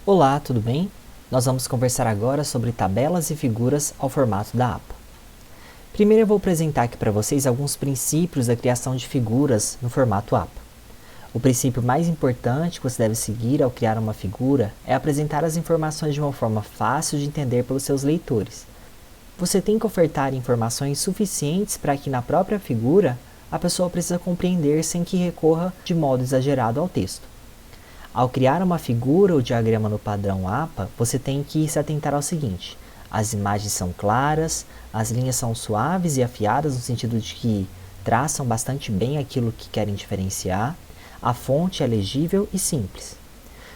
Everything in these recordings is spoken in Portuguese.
Olá, tudo bem? Nós vamos conversar agora sobre tabelas e figuras ao formato da APA. Primeiro eu vou apresentar aqui para vocês alguns princípios da criação de figuras no formato APA. O princípio mais importante que você deve seguir ao criar uma figura é apresentar as informações de uma forma fácil de entender pelos seus leitores. Você tem que ofertar informações suficientes para que na própria figura a pessoa precisa compreender sem que recorra de modo exagerado ao texto. Ao criar uma figura ou diagrama no padrão APA, você tem que se atentar ao seguinte: as imagens são claras, as linhas são suaves e afiadas no sentido de que traçam bastante bem aquilo que querem diferenciar, a fonte é legível e simples.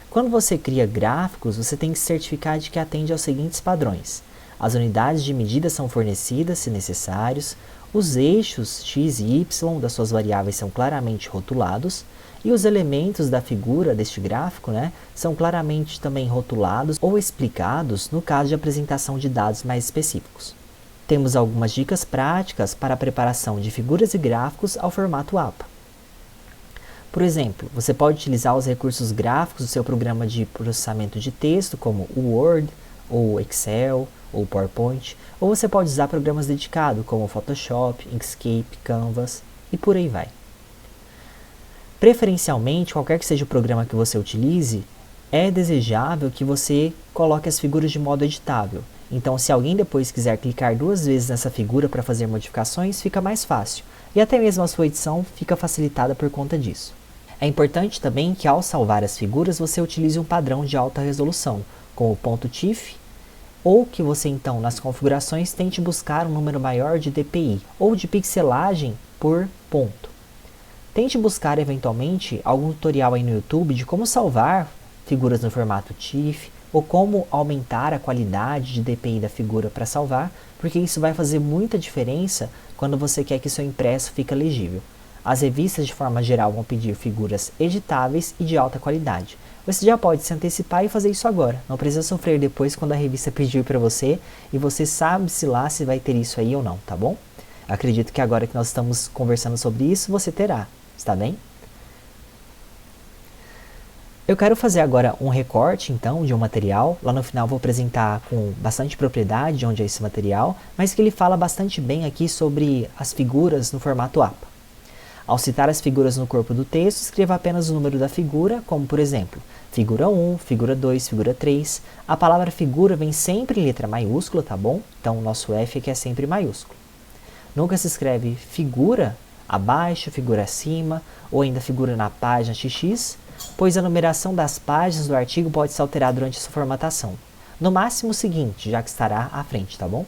Quando você cria gráficos, você tem que se certificar de que atende aos seguintes padrões: as unidades de medida são fornecidas, se necessários, os eixos x e y das suas variáveis são claramente rotulados, e os elementos da figura deste gráfico são claramente também rotulados ou explicados no caso de apresentação de dados mais específicos. Temos algumas dicas práticas para a preparação de figuras e gráficos ao formato APA. Por exemplo, você pode utilizar os recursos gráficos do seu programa de processamento de texto, como o Word, ou Excel, ou PowerPoint, ou você pode usar programas dedicados, como Photoshop, Inkscape, Canvas, e por aí vai. Preferencialmente, qualquer que seja o programa que você utilize, é desejável que você coloque as figuras de modo editável. Então, se alguém depois quiser clicar 2 vezes nessa figura para fazer modificações, fica mais fácil. E até mesmo a sua edição fica facilitada por conta disso. É importante também que ao salvar as figuras, você utilize um padrão de alta resolução, como o .tiff, ou que você então, nas configurações, tente buscar um número maior de dpi, ou de pixelagem por ponto. Tente buscar eventualmente algum tutorial aí no YouTube de como salvar figuras no formato TIFF ou como aumentar a qualidade de DPI da figura para salvar, porque isso vai fazer muita diferença quando você quer que seu impresso fique legível. As revistas de forma geral vão pedir figuras editáveis e de alta qualidade. Você já pode se antecipar e fazer isso agora, não precisa sofrer depois quando a revista pedir para você e você sabe-se lá se vai ter isso aí ou não, tá bom? Acredito que agora que nós estamos conversando sobre isso, você terá. Está bem? Eu quero fazer agora um recorte, então, de um material. Lá no final vou apresentar com bastante propriedade de onde é esse material, mas que ele fala bastante bem aqui sobre as figuras no formato APA. Ao citar as figuras no corpo do texto, escreva apenas o número da figura, como por exemplo, figura 1, figura 2, figura 3. A palavra figura vem sempre em letra maiúscula, tá bom? Então o nosso F aqui é sempre maiúsculo. Nunca se escreve figura abaixo, figura acima, ou ainda figura na página XX, pois a numeração das páginas do artigo pode se alterar durante sua formatação. No máximo o seguinte, já que estará à frente, tá bom?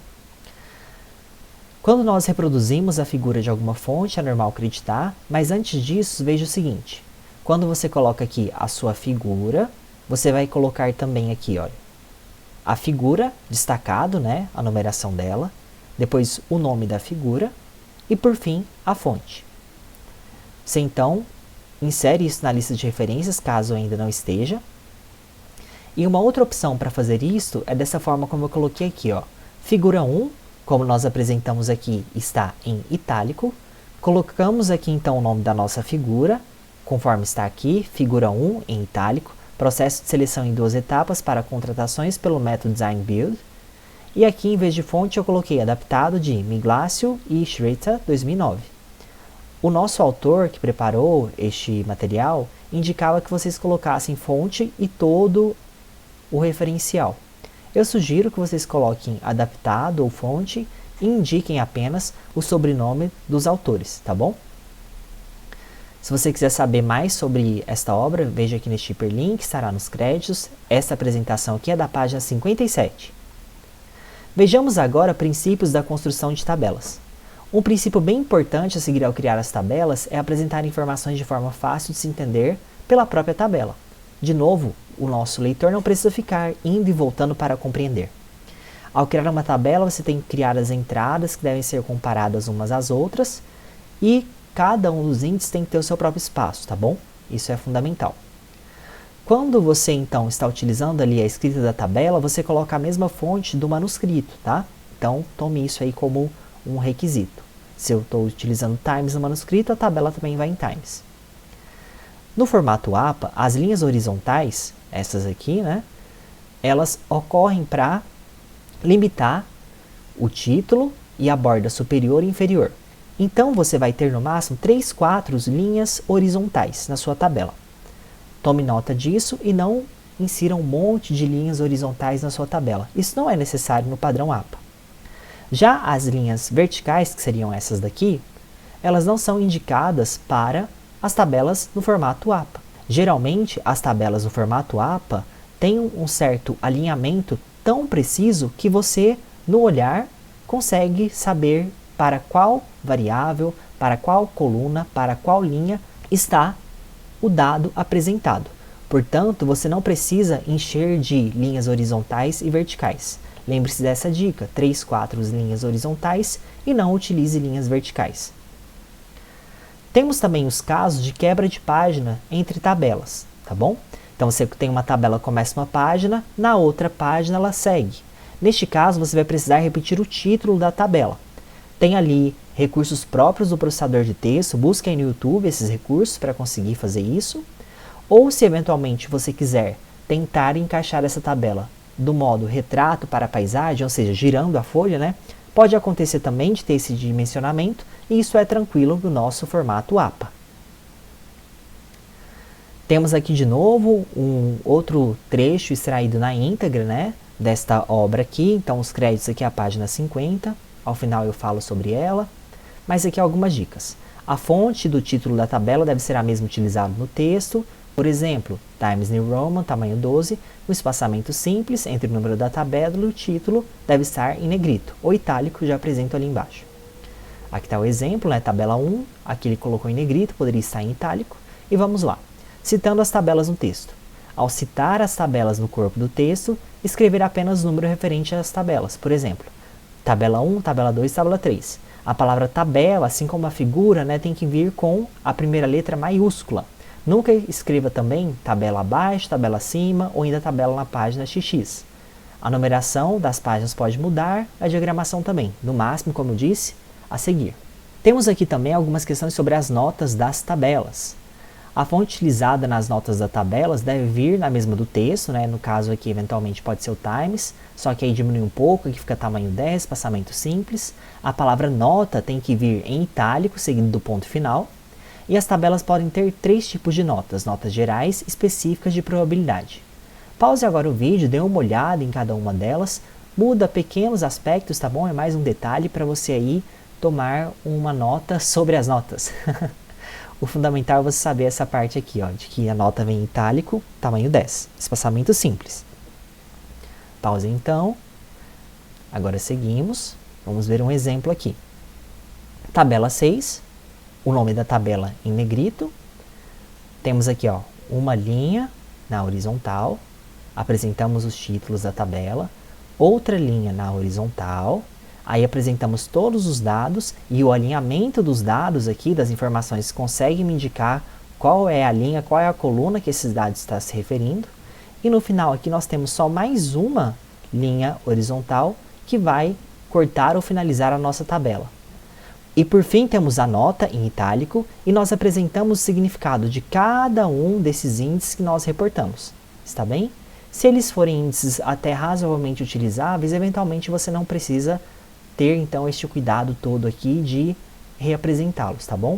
Quando nós reproduzimos a figura de alguma fonte, é normal acreditar, mas antes disso, veja o seguinte. Quando você coloca aqui a sua figura, você vai colocar também aqui, olha, a figura, destacado, a numeração dela, depois o nome da figura, e por fim, a fonte. Você então insere isso na lista de referências, caso ainda não esteja. E uma outra opção para fazer isso é dessa forma como eu coloquei aqui, ó. Figura 1, como nós apresentamos aqui, está em itálico. Colocamos aqui então o nome da nossa figura, conforme está aqui, figura 1 em itálico. Processo de seleção em 2 etapas para contratações pelo método Design Build. E aqui, em vez de fonte, eu coloquei adaptado de Miglácio e Shrita 2009. O nosso autor, que preparou este material, indicava que vocês colocassem fonte e todo o referencial. Eu sugiro que vocês coloquem adaptado ou fonte e indiquem apenas o sobrenome dos autores, tá bom? Se você quiser saber mais sobre esta obra, veja aqui neste hiperlink, estará nos créditos. Esta apresentação aqui é da página 57. Vejamos agora princípios da construção de tabelas. Um princípio bem importante a seguir ao criar as tabelas é apresentar informações de forma fácil de se entender pela própria tabela. De novo, o nosso leitor não precisa ficar indo e voltando para compreender. Ao criar uma tabela, você tem que criar as entradas que devem ser comparadas umas às outras e cada um dos índices tem que ter o seu próprio espaço, tá bom? Isso é fundamental. Quando você, então, está utilizando ali a escrita da tabela, você coloca a mesma fonte do manuscrito, tá? Então, tome isso aí como um requisito. Se eu estou utilizando Times no manuscrito, a tabela também vai em Times. No formato APA, as linhas horizontais, essas aqui, elas ocorrem para limitar o título e a borda superior e inferior. Então você vai ter no máximo 3, 4 linhas horizontais na sua tabela. Tome nota disso e não insira um monte de linhas horizontais na sua tabela. Isso não é necessário no padrão APA. Já as linhas verticais, que seriam essas daqui, elas não são indicadas para as tabelas no formato APA. Geralmente, as tabelas no formato APA têm um certo alinhamento tão preciso que você, no olhar, consegue saber para qual variável, para qual coluna, para qual linha está o dado apresentado. Portanto, você não precisa encher de linhas horizontais e verticais. Lembre-se dessa dica, 3, 4 linhas horizontais e não utilize linhas verticais. Temos também os casos de quebra de página entre tabelas, tá bom? Então você tem uma tabela que começa uma página, na outra página ela segue. Neste caso, você vai precisar repetir o título da tabela. Tem ali recursos próprios do processador de texto, busque aí no YouTube esses recursos para conseguir fazer isso. Ou se eventualmente você quiser tentar encaixar essa tabela do modo retrato para paisagem, ou seja, girando a folha, né? Pode acontecer também de ter esse dimensionamento, e isso é tranquilo no nosso formato APA. Temos aqui de novo um outro trecho extraído na íntegra, né, desta obra aqui. Então os créditos aqui é a página 50, ao final eu falo sobre ela, mas aqui algumas dicas. A fonte do título da tabela deve ser a mesma utilizada no texto. Por exemplo, Times New Roman, tamanho 12, o espaçamento simples entre o número da tabela e o título deve estar em negrito, ou itálico, já apresento ali embaixo. Aqui está o exemplo, né, tabela 1, aqui ele colocou em negrito, poderia estar em itálico, e vamos lá. Citando as tabelas no texto. Ao citar as tabelas no corpo do texto, escrever apenas o número referente às tabelas. Por exemplo, tabela 1, tabela 2, tabela 3. A palavra tabela, assim como a figura, né, tem que vir com a primeira letra maiúscula. Nunca escreva também tabela abaixo, tabela acima ou ainda tabela na página XX. A numeração das páginas pode mudar, a diagramação também, no máximo, como eu disse, a seguir. Temos aqui também algumas questões sobre as notas das tabelas. A fonte utilizada nas notas das tabelas deve vir na mesma do texto, né? No caso aqui eventualmente pode ser o Times, só que aí diminui um pouco, aqui fica tamanho 10, espaçamento simples. A palavra nota tem que vir em itálico, seguindo do ponto final. E as tabelas podem ter 3 tipos de notas: notas gerais, específicas de probabilidade. Pause agora o vídeo, dê uma olhada em cada uma delas, muda pequenos aspectos, tá bom? É mais um detalhe para você aí tomar uma nota sobre as notas. O fundamental é você saber essa parte aqui, ó, de que a nota vem em itálico, tamanho 10, espaçamento simples. Pause então. Agora seguimos. Vamos ver um exemplo aqui. Tabela 6. O nome da tabela em negrito. Temos aqui, ó, uma linha na horizontal. Apresentamos os títulos da tabela. Outra linha na horizontal. Aí apresentamos todos os dados e o alinhamento dos dados aqui, das informações, consegue me indicar qual é a linha, qual é a coluna que esses dados estão se referindo. E no final aqui nós temos só mais uma linha horizontal que vai cortar ou finalizar a nossa tabela. E por fim temos a nota em itálico e nós apresentamos o significado de cada um desses índices que nós reportamos. Está bem? Se eles forem índices até razoavelmente utilizáveis, eventualmente você não precisa ter então este cuidado todo aqui de reapresentá-los, tá bom?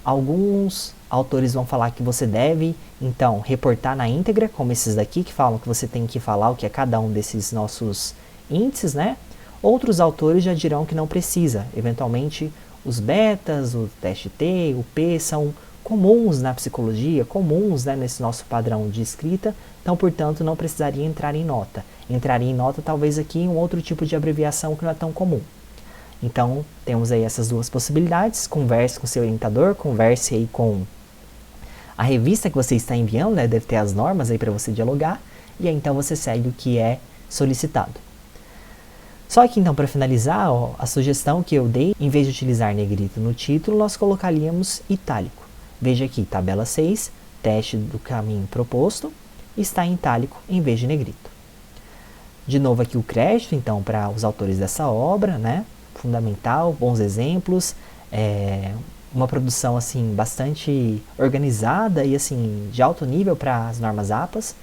Alguns autores vão falar que você deve então reportar na íntegra, como esses daqui que falam que você tem que falar o que é cada um desses nossos índices, né? Outros autores já dirão que não precisa. Eventualmente, os betas, o teste T, o P são comuns na psicologia, comuns, né, nesse nosso padrão de escrita, então, portanto, não precisaria entrar em nota. Entraria em nota, talvez, aqui um outro tipo de abreviação que não é tão comum. Então, temos aí essas duas possibilidades. Converse com seu orientador, converse aí com a revista que você está enviando, né, deve ter as normas aí para você dialogar, e aí então você segue o que é solicitado. Só que então, para finalizar, ó, a sugestão que eu dei, em vez de utilizar negrito no título, nós colocaríamos itálico. Veja aqui, tabela 6, teste do caminho proposto, está em itálico em vez de negrito. De novo aqui o crédito, então, para os autores dessa obra, né? Fundamental, bons exemplos, uma produção assim bastante organizada e assim de alto nível para as normas APAs.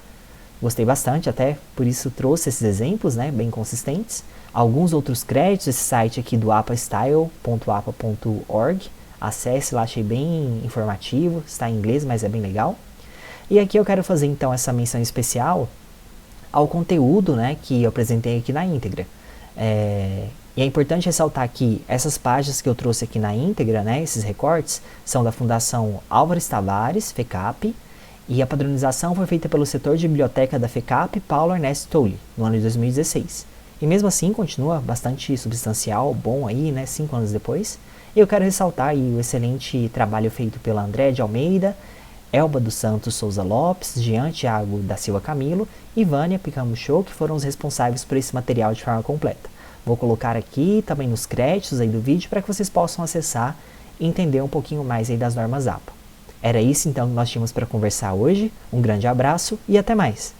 Gostei bastante, até por isso trouxe esses exemplos, né, bem consistentes. Alguns outros créditos, esse site aqui do apastyle.apa.org. Acesse lá, achei bem informativo, está em inglês, mas é bem legal. E aqui eu quero fazer então essa menção especial ao conteúdo, né, que eu apresentei aqui na íntegra. E é importante ressaltar que essas páginas que eu trouxe aqui na íntegra, né, esses recortes, são da Fundação Álvares Tavares, FECAP, e a padronização foi feita pelo setor de biblioteca da FECAP, Paulo Ernesto Tolle, no ano de 2016. E mesmo assim continua bastante substancial, bom aí, né, 5 anos depois. E eu quero ressaltar aí o excelente trabalho feito pela André de Almeida, Elba dos Santos Souza Lopes, Jean Thiago da Silva Camilo e Vânia Picamuchô, que foram os responsáveis por esse material de forma completa. Vou colocar aqui também nos créditos aí do vídeo para que vocês possam acessar e entender um pouquinho mais aí das normas APA. Era isso então que nós tínhamos para conversar hoje. Um grande abraço e até mais!